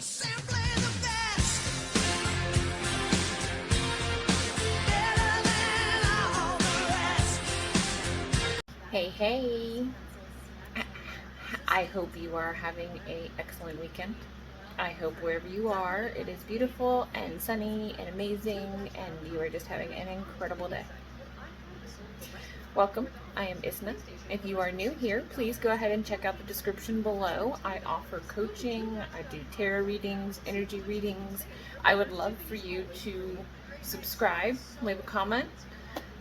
simply the best. Better than all the rest. Hey, hey. I hope you are having an excellent weekend. I hope wherever you are, it is beautiful and sunny and amazing, and you are just having an incredible day. Welcome. I am Isna. If you are new here, please go ahead and check out the description below. I offer coaching, I do tarot readings, energy readings. I would love for you to subscribe, leave a comment,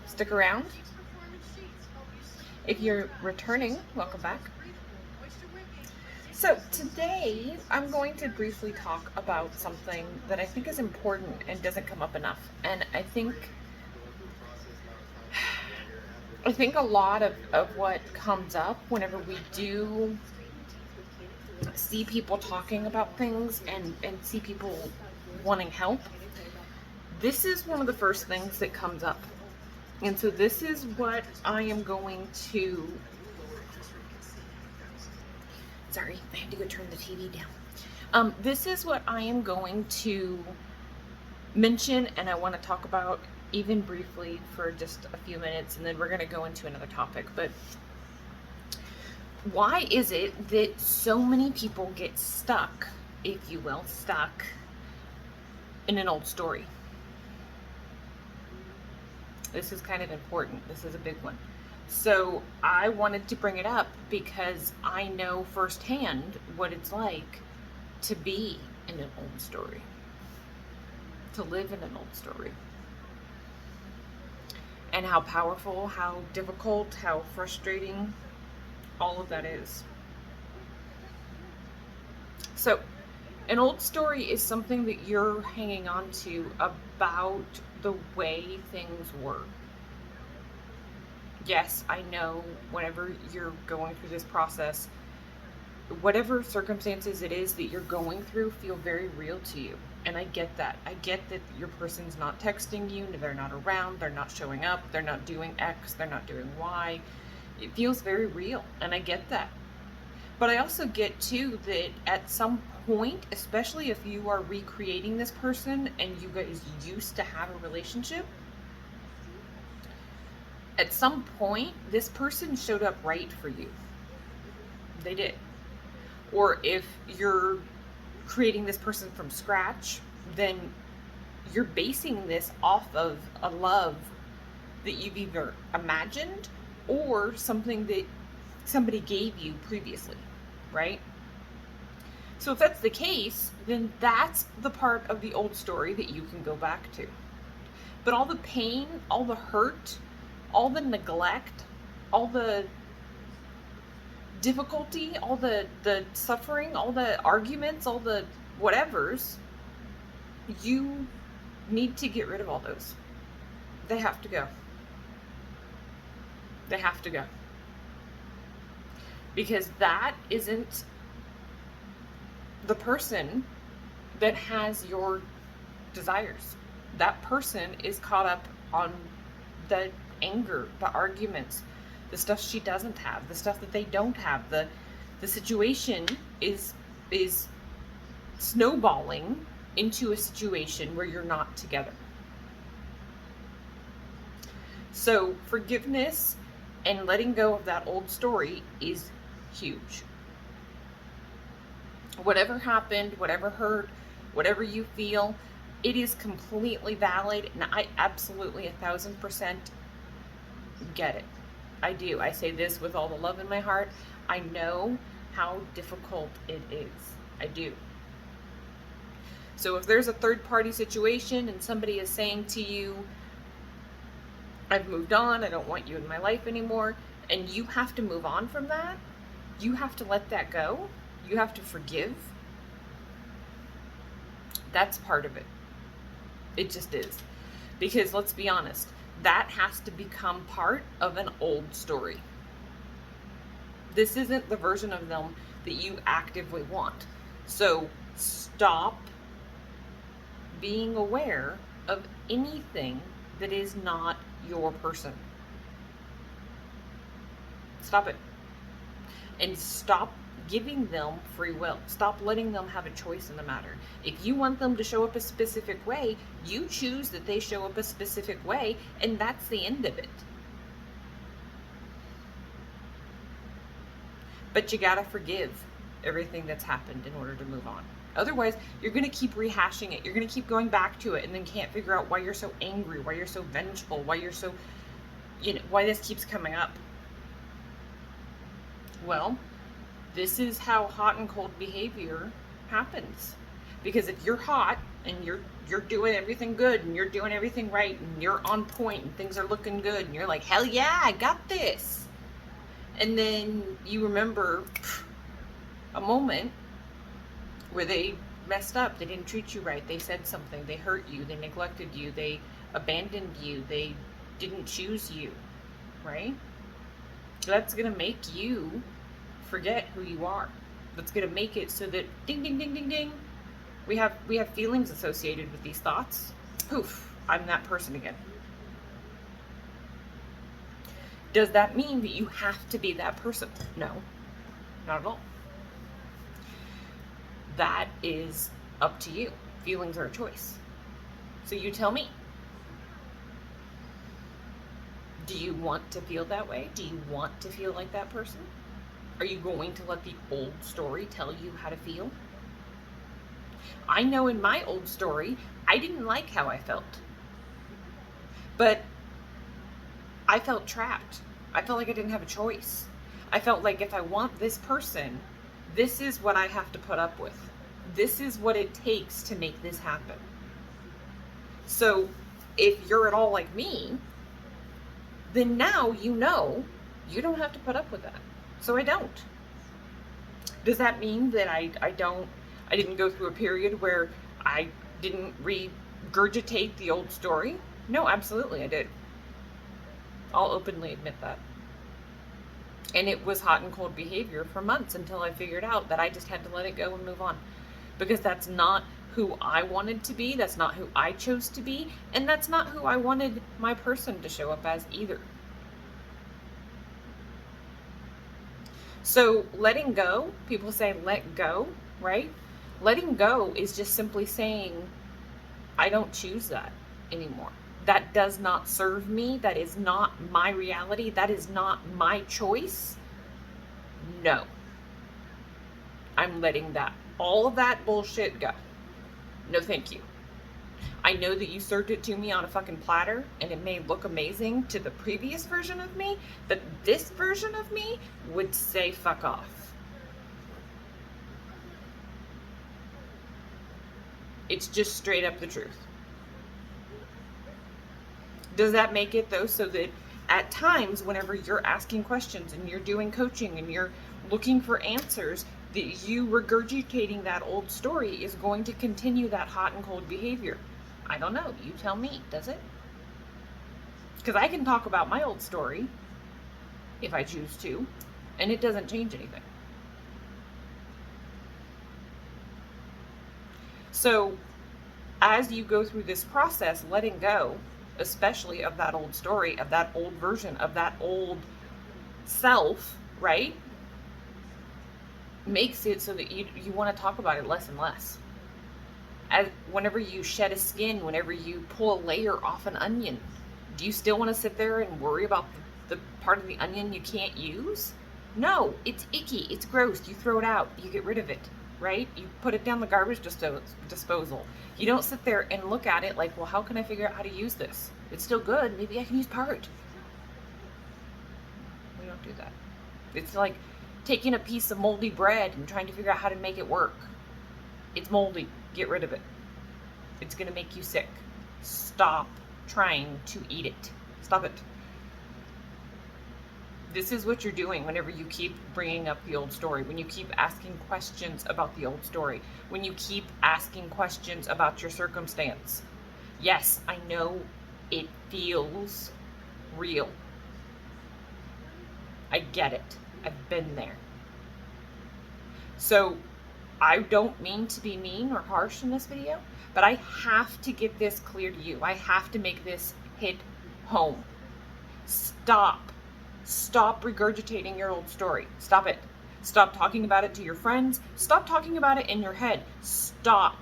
stick around. If you're returning, welcome back. So today I'm going to briefly talk about something that I think is important and doesn't come up enough. And I think a lot of what comes up whenever we do see people talking about things and see people wanting help, this is one of the first things that comes up. And so this is what I am going to... Sorry, I had to go turn the TV down. This is what I am going to mention, and I want to talk about even briefly for just a few minutes, and then we're going to go into another topic. But why is it that so many people get stuck, if you will, stuck in an old story? This is kind of important. This is a big one. So I wanted to bring it up because I know firsthand what it's like to be in an old story, to live in an old story, and how powerful, how difficult, how frustrating all of that is. So an old story is something that you're hanging on to about the way things were. Yes, I know whenever you're going through this process, whatever circumstances it is that you're going through feel very real to you. And I get that. I get that your person's not texting you, they're not around, they're not showing up, they're not doing X, they're not doing Y. It feels very real, and I get that. But I also get too that at some point, especially if you are recreating this person and you guys used to have a relationship, at some point, this person showed up right for you. They did. Or if you're creating this person from scratch, then you're basing this off of a love that you've either imagined or something that somebody gave you previously, right? So if that's the case, then that's the part of the old story that you can go back to. But all the pain, all the hurt, all the neglect, all the difficulty, all the suffering, all the arguments, all the whatevers, you need to get rid of all those. They have to go. They have to go. Because that isn't the person that has your desires. That person is caught up on the anger, the arguments, the stuff she doesn't have, the stuff that they don't have. The situation is snowballing into a situation where you're not together. So forgiveness and letting go of that old story is huge. Whatever happened, whatever hurt, whatever you feel, it is completely valid, and I absolutely 1,000% get it. I do. I say this with all the love in my heart. I know how difficult it is. I do. So if there's a third-party situation and somebody is saying to you, I've moved on, I don't want you in my life anymore, and you have to move on from that, you have to let that go, you have to forgive, that's part of it. It just is. Because let's be honest, that has to become part of an old story. This isn't the version of them that you actively want. So stop being aware of anything that is not your person. Stop it. And stop giving them free will. Stop letting them have a choice in the matter. If you want them to show up a specific way, you choose that they show up a specific way, and that's the end of it. But you gotta forgive everything that's happened in order to move on. Otherwise, you're gonna keep rehashing it. You're gonna keep going back to it and then can't figure out why you're so angry, why you're so vengeful, why you're so, why this keeps coming up. Well, this is how hot and cold behavior happens. Because if you're hot and you're doing everything good and you're doing everything right and you're on point and things are looking good and you're like, hell yeah, I got this. And then you remember a moment where they messed up, they didn't treat you right, they said something, they hurt you, they neglected you, they abandoned you, they didn't choose you, right? That's gonna make you forget who you are. That's gonna make it so that ding ding ding ding ding, we have feelings associated with these thoughts. Poof, I'm that person again. Does that mean that you have to be that person? No, not at all. That is up to you. Feelings are a choice. So you tell me. Do you want to feel that way? Do you want to feel like that person? Are you going to let the old story tell you how to feel? I know in my old story, I didn't like how I felt. But I felt trapped. I felt like I didn't have a choice. I felt like if I want this person, this is what I have to put up with. This is what it takes to make this happen. So if you're at all like me, then now you know you don't have to put up with that. So I don't. Does that mean that I didn't go through a period where I didn't regurgitate the old story? No, absolutely I did. I'll openly admit that. And it was hot and cold behavior for months until I figured out that I just had to let it go and move on. Because that's not who I wanted to be, that's not who I chose to be, and that's not who I wanted my person to show up as either. So letting go, people say let go, right? Letting go is just simply saying, I don't choose that anymore. That does not serve me. That is not my reality. That is not my choice. No. I'm letting all of that bullshit go. No, thank you. I know that you served it to me on a fucking platter and it may look amazing to the previous version of me, but this version of me would say fuck off. It's just straight up the truth. Does that make it though so that at times whenever you're asking questions and you're doing coaching and you're looking for answers, that you regurgitating that old story is going to continue that hot and cold behavior? I don't know. You tell me. Does it? Because I can talk about my old story if I choose to, and it doesn't change anything. So as you go through this process, letting go, especially of that old story, of that old version, of that old self, right? Makes it so that you want to talk about it less and less. As whenever you shed a skin, whenever you pull a layer off an onion, do you still want to sit there and worry about the part of the onion you can't use? No, it's icky, it's gross, you throw it out, you get rid of it, right? You put it down the garbage disposal. You don't sit there and look at it like, well, how can I figure out how to use this? It's still good, maybe I can use part. We don't do that. It's like taking a piece of moldy bread and trying to figure out how to make it work. It's moldy. Get rid of it. It's going to make you sick. Stop trying to eat it. Stop it. This is what you're doing whenever you keep bringing up the old story, when you keep asking questions about the old story, when you keep asking questions about your circumstance. Yes, I know it feels real. I get it. I've been there. So I don't mean to be mean or harsh in this video, but I have to get this clear to you. I have to make this hit home. Stop regurgitating your old story. Stop it. Stop talking about it to your friends. Stop talking about it in your head. Stop.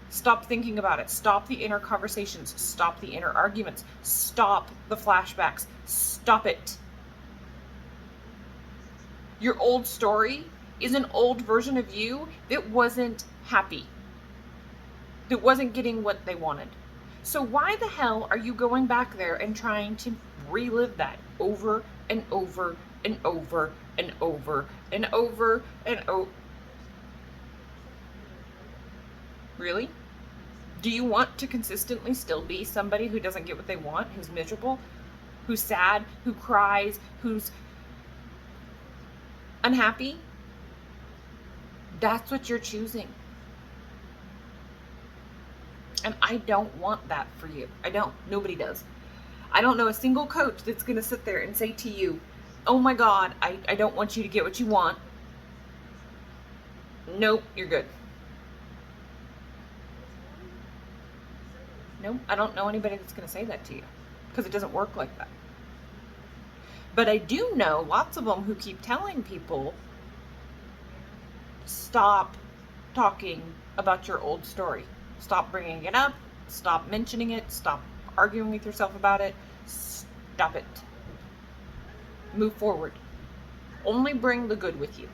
Stop thinking about it. Stop the inner conversations. Stop the inner arguments. Stop the flashbacks. Stop it. Your old story is an old version of you that wasn't happy, that wasn't getting what they wanted. So why the hell are you going back there and trying to relive that over and over and over and over and over and over? Really? Do you want to consistently still be somebody who doesn't get what they want, who's miserable, who's sad, who cries, who's unhappy? That's what you're choosing. And I don't want that for you. I don't. Nobody does. I don't know a single coach that's going to sit there and say to you, oh my God, I don't want you to get what you want. Nope, you're good. Nope, I don't know anybody that's going to say that to you, because it doesn't work like that. But I do know lots of them who keep telling people, stop talking about your old story. Stop bringing it up. Stop mentioning it. Stop arguing with yourself about it. Stop it. Move forward. Only bring the good with you.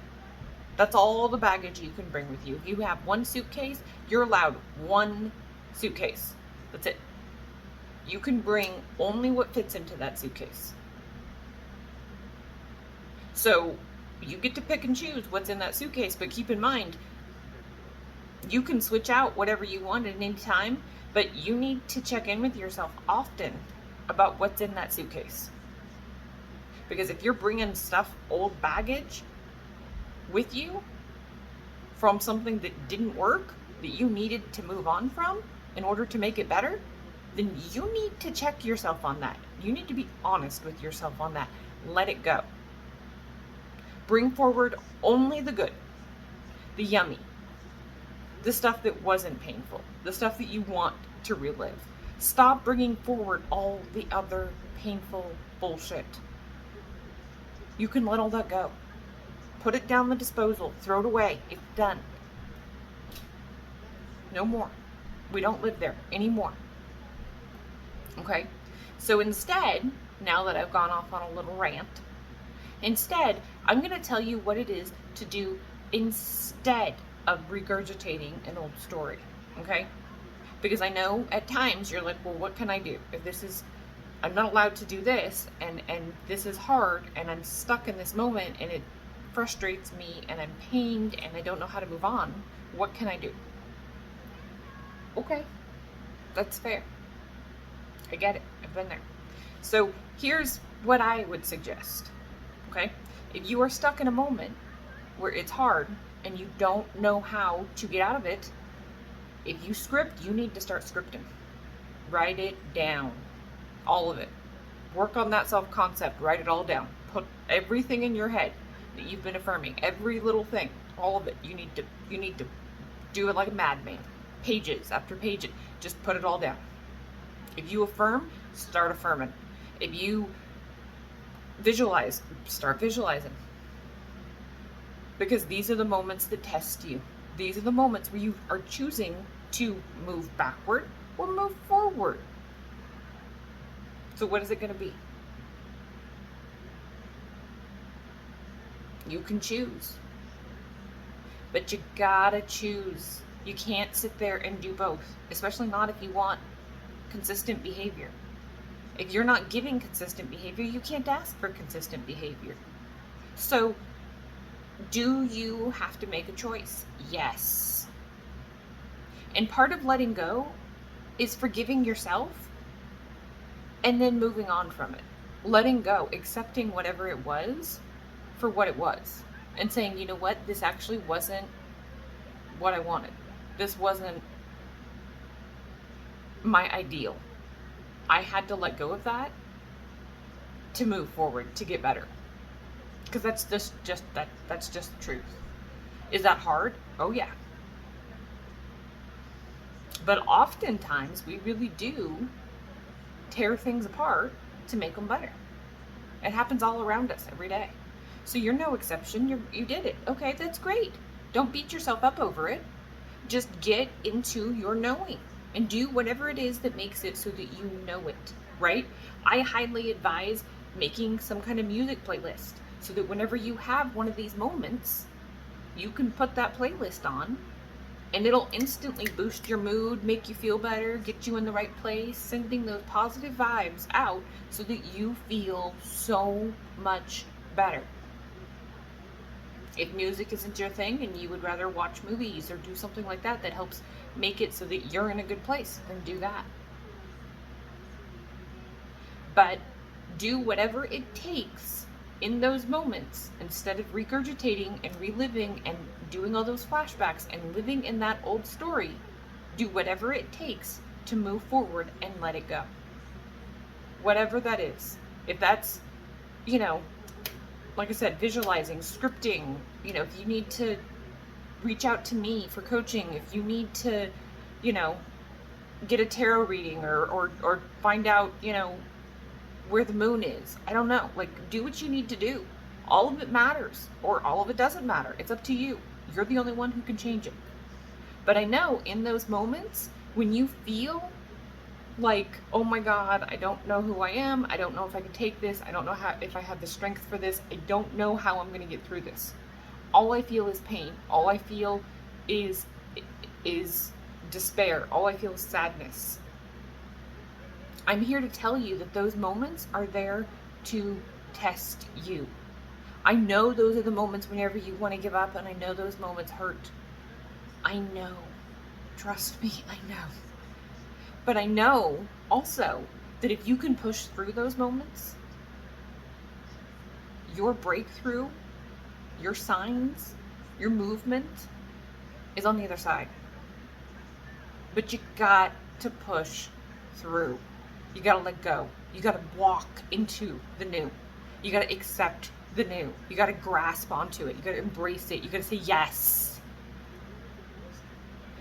That's all the baggage you can bring with you. If you have one suitcase, you're allowed one suitcase. That's it. You can bring only what fits into that suitcase. So you get to pick and choose what's in that suitcase, but keep in mind, you can switch out whatever you want at any time, but you need to check in with yourself often about what's in that suitcase. Because if you're bringing stuff, old baggage with you from something that didn't work, that you needed to move on from in order to make it better, then you need to check yourself on that. You need to be honest with yourself on that. Let it go. Bring forward only the good, the yummy, the stuff that wasn't painful, the stuff that you want to relive. Stop bringing forward all the other painful bullshit. You can let all that go. Put it down the disposal. Throw it away. It's done. No more. We don't live there anymore. Okay? So instead, now that I've gone off on a little rant, instead, I'm going to tell you what it is to do instead of regurgitating an old story. Okay? Because I know at times you're like, well, what can I do? If this is, I'm not allowed to do this, and this is hard, and I'm stuck in this moment, and it frustrates me, and I'm pained, and I don't know how to move on. What can I do? Okay, that's fair. I get it. I've been there. So here's what I would suggest. Okay? If you are stuck in a moment where it's hard and you don't know how to get out of it, if you script, you need to start scripting. Write it down. All of it. Work on that self-concept. Write it all down. Put everything in your head that you've been affirming. Every little thing. All of it. You need to do it like a madman. Pages after pages. Just put it all down. If you affirm, start affirming. If you visualize, start visualizing. Because these are the moments that test you. These are the moments where you are choosing to move backward or move forward. So what is it going to be? You can choose. But you gotta choose. You can't sit there and do both, especially not if you want consistent behavior. If you're not giving consistent behavior, you can't ask for consistent behavior. So, do you have to make a choice? Yes. And part of letting go is forgiving yourself and then moving on from it. Letting go, accepting whatever it was for what it was, and saying, you know what, this actually wasn't what I wanted. This wasn't my ideal. I had to let go of that to move forward, to get better. Because that's just the truth. Is that hard? Oh yeah. But oftentimes we really do tear things apart to make them better. It happens all around us every day. So you're no exception. You did it. Okay, that's great. Don't beat yourself up over it. Just get into your knowing and do whatever it is that makes it so that you know it, right? I highly advise making some kind of music playlist so that whenever you have one of these moments, you can put that playlist on and it'll instantly boost your mood, make you feel better, get you in the right place, sending those positive vibes out so that you feel so much better. If music isn't your thing and you would rather watch movies or do something like that that helps make it so that you're in a good place, then do that. But do whatever it takes in those moments instead of regurgitating and reliving and doing all those flashbacks and living in that old story. Do whatever it takes to move forward and let it go. Whatever that is. If that's, you know, like I said, visualizing, scripting, you know, if you need to reach out to me for coaching, if you need to, you know, get a tarot reading or find out, you know, where the moon is. I don't know. Like, do what you need to do. All of it matters, or all of it doesn't matter. It's up to you. You're the only one who can change it. But I know in those moments when you feel like, oh my God, I don't know who I am. I don't know if I can take this. I don't know if I have the strength for this. I don't know how I'm going to get through this. All I feel is pain. All I feel is despair. All I feel is sadness. I'm here to tell you that those moments are there to test you. I know those are the moments whenever you want to give up, and I know those moments hurt. I know. Trust me, I know. But I know also that if you can push through those moments, your breakthrough, your signs, your movement is on the other side. But you got to push through. You got to let go. You got to walk into the new. You got to accept the new. You got to grasp onto it. You got to embrace it. You got to say yes.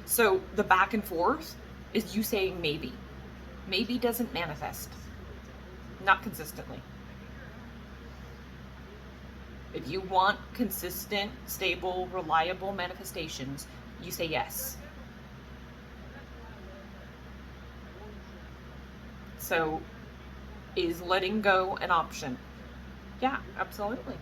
So the back and forth is you saying maybe. Maybe doesn't manifest. Not consistently. If you want consistent, stable, reliable manifestations, you say yes. So, is letting go an option? Yeah, absolutely.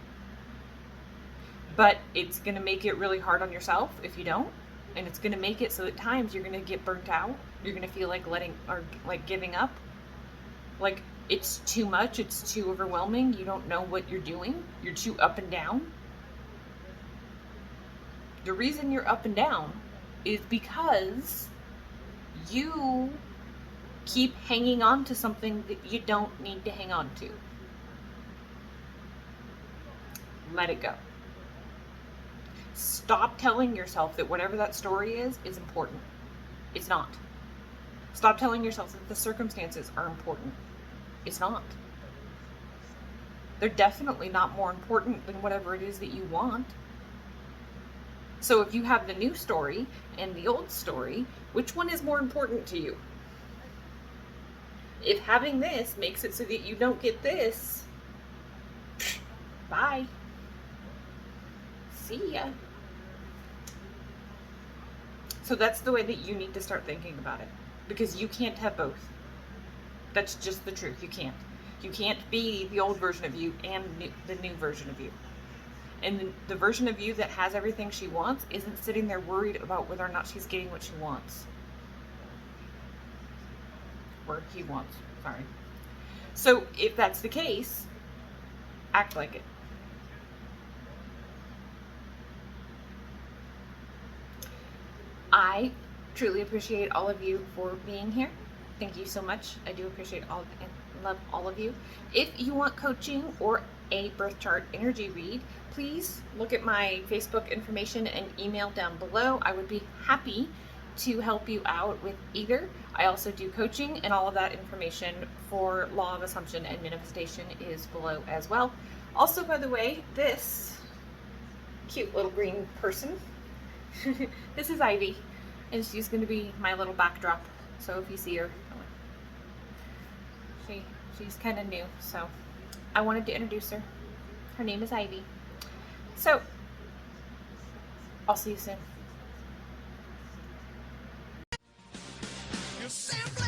But it's going to make it really hard on yourself if you don't. And it's going to make it so at times you're going to get burnt out. You're going to feel like giving up. Like it's too much. It's too overwhelming. You don't know what you're doing. You're too up and down. The reason you're up and down is because you keep hanging on to something that you don't need to hang on to. Let it go. Stop telling yourself that whatever that story is important. It's not. Stop telling yourself that the circumstances are important. It's not. They're definitely not more important than whatever it is that you want. So if you have the new story and the old story, which one is more important to you? If having this makes it so that you don't get this, bye. See ya. So that's the way that you need to start thinking about it. Because you can't have both. That's just the truth. You can't. You can't be the old version of you and the new version of you. And the version of you that has everything she wants isn't sitting there worried about whether or not she's getting what she wants. Or he wants. Sorry. So if that's the case, act like it. I truly appreciate all of you for being here. Thank you so much. I do appreciate all and love all of you. If you want coaching or a birth chart energy read, please look at my Facebook information and email down below. I would be happy to help you out with either. I also do coaching, and all of that information for law of assumption and manifestation is below as well. Also, by the way, this cute little green person, this is Ivy, and she's going to be my little backdrop. So if you see her, she's kind of new, so I wanted to introduce her. Her name is Ivy. So, I'll see you soon. You simply